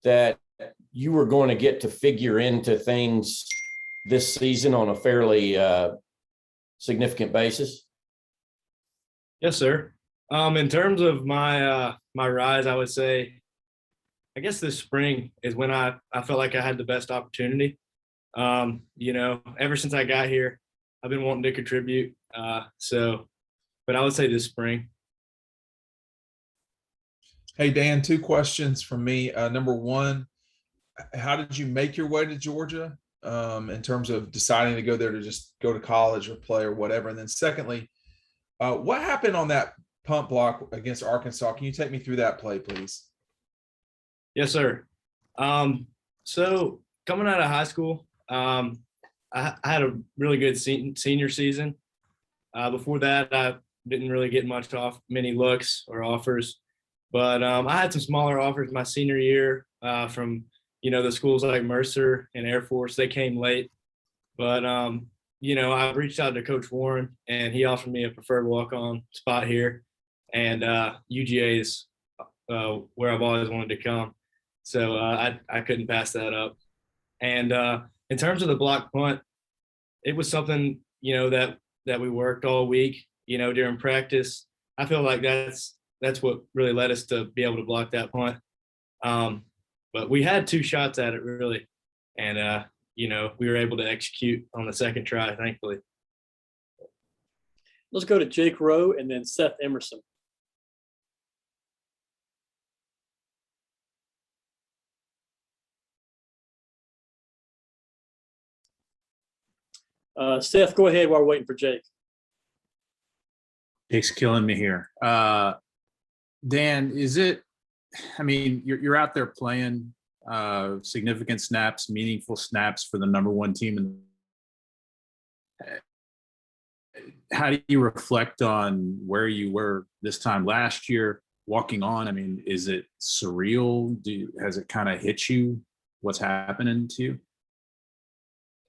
that you were going to get to figure into things this season on a fairly significant basis? Yes, sir. In terms of my rise, I would say, I guess this spring is when I felt like I had the best opportunity. Ever since I got here, I've been wanting to contribute. But I would say this spring. Hey, Dan, two questions from me. Number one, how did you make your way to Georgia in terms of deciding to go there to just go to college or play or whatever? And then secondly, what happened on that punt block against Arkansas? Can you take me through that play, please? Yes, sir. So coming out of high school, I had a really good senior season. Before that, I didn't really get many looks or offers, but I had some smaller offers my senior year from the schools like Mercer and Air Force. They came late, but I reached out to Coach Warren, and he offered me a preferred walk-on spot here, and UGA is where I've always wanted to come, so I couldn't pass that up. And in terms of the block punt, it was something that we worked all week, during practice. I feel like that's what really led us to be able to block that punt. But we had two shots at it, really, and we were able to execute on the second try, thankfully. Let's go to Jake Rowe and then Seth Emerson. Seth, go ahead while we're waiting for Jake. Jake's killing me here. Dan, you're out there playing significant snaps, meaningful snaps for the number one team. And how do you reflect on where you were this time last year, walking on? Is it surreal? Has it kind of hit you what's happening to you?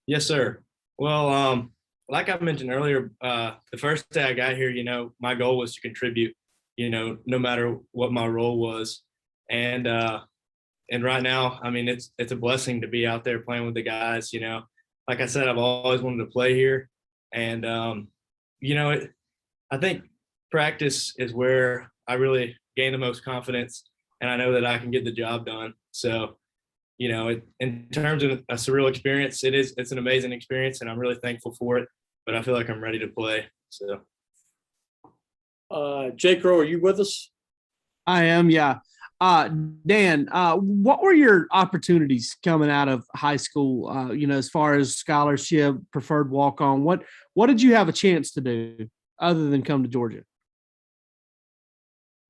Yes, sir. Well, like I mentioned earlier, the first day I got here, my goal was to contribute, no matter what my role was. And right now, it's a blessing to be out there playing with the guys. Like I said, I've always wanted to play here. And, I think practice is where I really gain the most confidence, and I know that I can get the job done. So, in terms of a surreal experience, it's an amazing experience, and I'm really thankful for it, but I feel like I'm ready to play. So, Jake Rowe, are you with us? I am, yeah. Dan, what were your opportunities coming out of high school, as far as scholarship, preferred walk-on? What did you have a chance to do other than come to Georgia?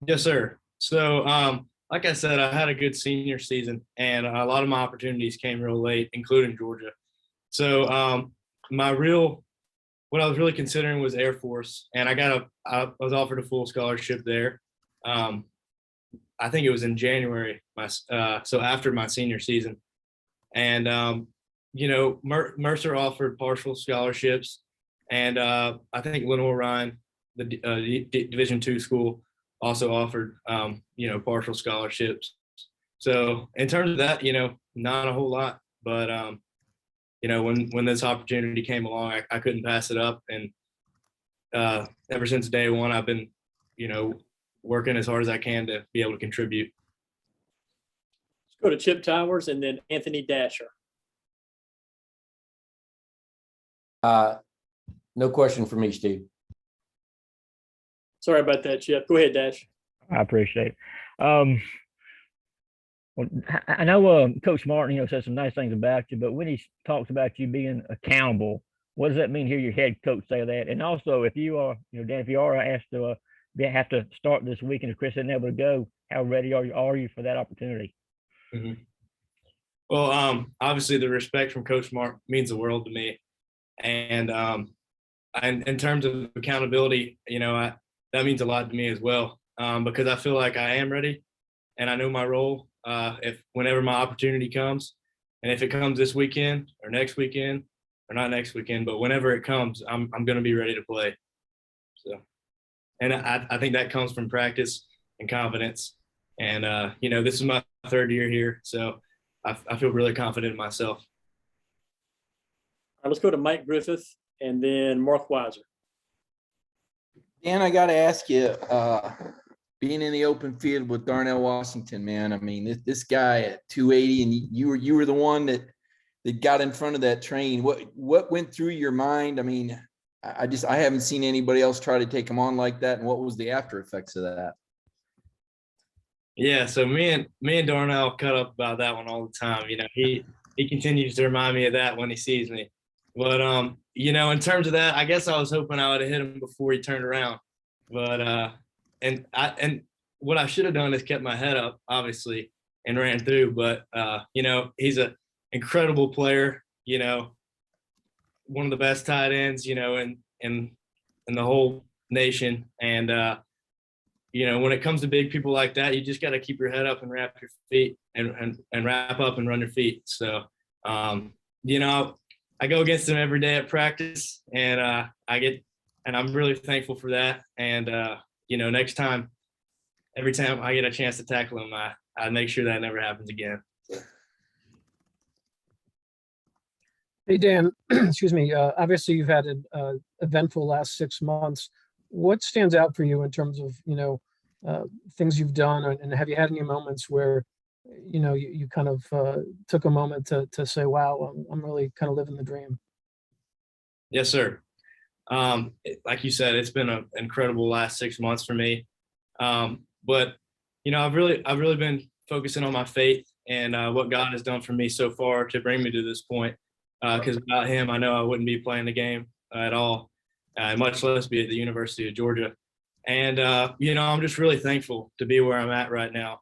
Yes, sir. So, like I said, I had a good senior season, and a lot of my opportunities came real late, including Georgia. So, what I was really considering was Air Force, and I was offered a full scholarship there. I think it was in January, so after my senior season. And, Mercer offered partial scholarships, and I think Lenore Ryan, the Division II school, also offered, partial scholarships. So in terms of that, not a whole lot, but, when this opportunity came along, I couldn't pass it up. And ever since day one, I've been, working as hard as I can to be able to contribute. Let's go to Chip Towers and then Anthony Dasher. No question for me, Steve. Sorry about that, Chip. Go ahead, Dash. I appreciate it. Well, I know Coach Martin, said some nice things about you, but when he talks about you being accountable, what does that mean? Hear your head coach say that? And also, if you are, Dan, if you are asked to have to start this week, and if Chris isn't able to go, how ready are you for that opportunity? Mm-hmm. Well, obviously the respect from Coach Mark means the world to me. And in terms of accountability, that means a lot to me as well, because I feel like I am ready and I know my role whenever my opportunity comes. And if it comes this weekend or next weekend, or not next weekend, but whenever it comes, I'm going to be ready to play. So, and I think that comes from practice and confidence. And, this is my third year here. So I feel really confident in myself. All right, let's go to Mike Griffith and then Mark Weiser. Dan, I got to ask you, being in the open field with Darnell Washington, man, I mean, this guy at 280, and you were the one that got in front of that train. What went through your mind? I mean, I haven't seen anybody else try to take him on like that. And what was the after effects of that? Yeah, so me and Darnell cut up about that one all the time. He continues to remind me of that when he sees me. But in terms of that, I guess I was hoping I would have hit him before he turned around. But and what I should have done is kept my head up, obviously, and ran through. But he's an incredible player. One of the best tight ends, in the whole nation. And when it comes to big people like that, you just got to keep your head up and wrap your feet and wrap up and run your feet. So I go against him every day at practice, and I'm really thankful for that. And next time, every time I get a chance to tackle him, I make sure that never happens again. Hey, Dan, excuse me. Obviously, you've had an eventful last 6 months. What stands out for you in terms of, things you've done? And have you had any moments where, you kind of took a moment to say, wow, I'm really kind of living the dream? Yes, sir. Like you said, it's been an incredible last 6 months for me. But I've really been focusing on my faith and what God has done for me so far to bring me to this point. Because without him, I know I wouldn't be playing the game at all, much less be at the University of Georgia. And I'm just really thankful to be where I'm at right now,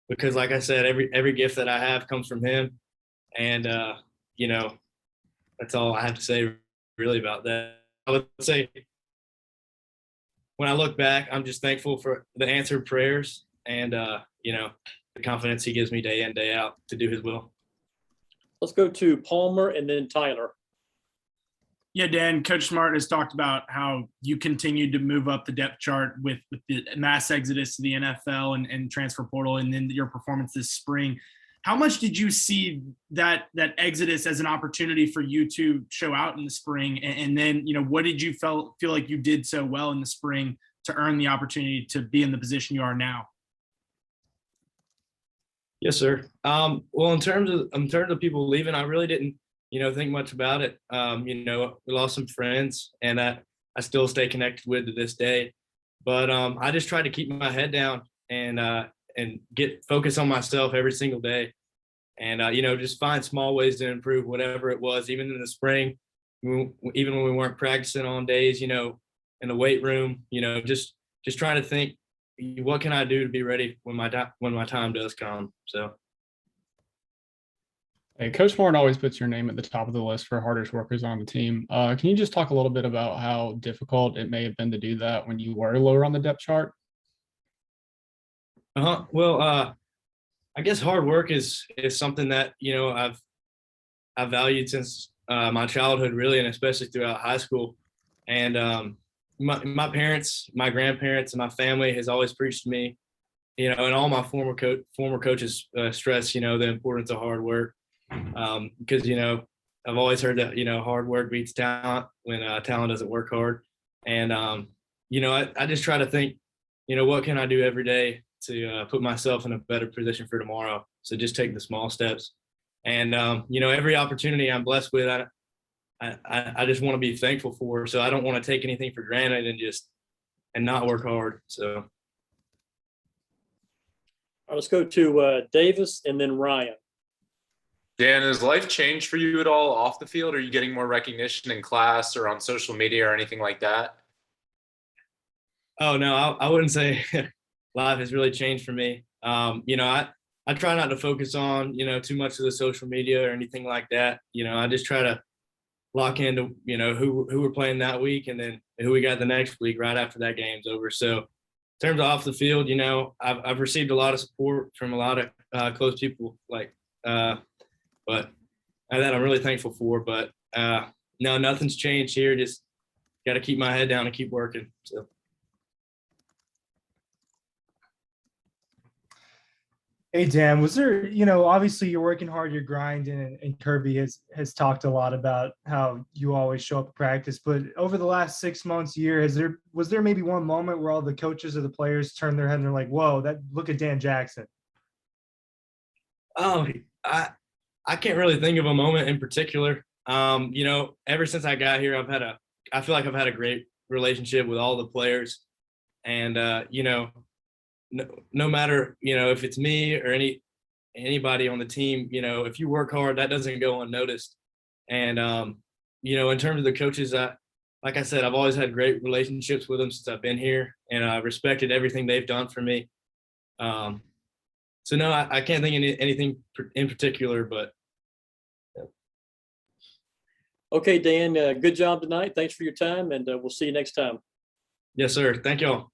because like I said, every gift that I have comes from him. And that's all I have to say really about that. I would say when I look back, I'm just thankful for the answered prayers and the confidence he gives me day in, day out to do his will. Let's go to Palmer and then Tyler. Yeah, Dan, Coach Smart has talked about how you continued to move up the depth chart with the mass exodus to the NFL and transfer portal, and then your performance this spring. How much did you see that exodus as an opportunity for you to show out in the spring? And then, what did you feel like you did so well in the spring to earn the opportunity to be in the position you are now? Yes, sir. Well, in terms of people leaving, I really didn't, think much about it. We lost some friends, and I still stay connected with to this day. But I just tried to keep my head down and get focused on myself every single day, and just find small ways to improve whatever it was. Even in the spring, even when we weren't practicing on days, in the weight room, just trying to think, what can I do to be ready when my time does come? So. Hey, Coach Morton always puts your name at the top of the list for hardest workers on the team. Can you just talk a little bit about how difficult it may have been to do that when you were lower on the depth chart? Well, I guess hard work is something that I've valued since my childhood, really, and especially throughout high school. And my parents, my grandparents, and my family has always preached to me, and all my former coaches stress, the importance of hard work. Because I've always heard that hard work beats talent when talent doesn't work hard. And I just try to think, what can I do every day to put myself in a better position for tomorrow? So just take the small steps. And every opportunity I'm blessed with, I just want to be thankful for. So I don't want to take anything for granted and not work hard. So. All right, let's go to Davis and then Ryan. Dan, has life changed for you at all off the field? Are you getting more recognition in class or on social media or anything like that? Oh, no, I wouldn't say life has really changed for me. I try not to focus on, too much of the social media or anything like that. I just try to lock into, who we're playing that week and then who we got the next week right after that game's over. So in terms of off the field, I've received a lot of support from a lot of close people, but that I'm really thankful for. But no, nothing's changed here. Just got to keep my head down and keep working. So. Hey Dan, was there, obviously you're working hard, you're grinding, and Kirby has talked a lot about how you always show up at practice. But over the last 6 months, year, was there maybe one moment where all the coaches or the players turned their head and they're like, "Whoa, look at Dan Jackson." Oh, I can't really think of a moment in particular. Ever since I got here, I feel like I've had a great relationship with all the players, and no matter if it's me or anybody on the team, if you work hard, that doesn't go unnoticed. And in terms of the coaches, like I said, I've always had great relationships with them since I've been here, and I respected everything they've done for me. So no, I can't think of anything in particular, but. Okay, Dan, good job tonight. Thanks for your time, and we'll see you next time. Yes, sir. Thank y'all.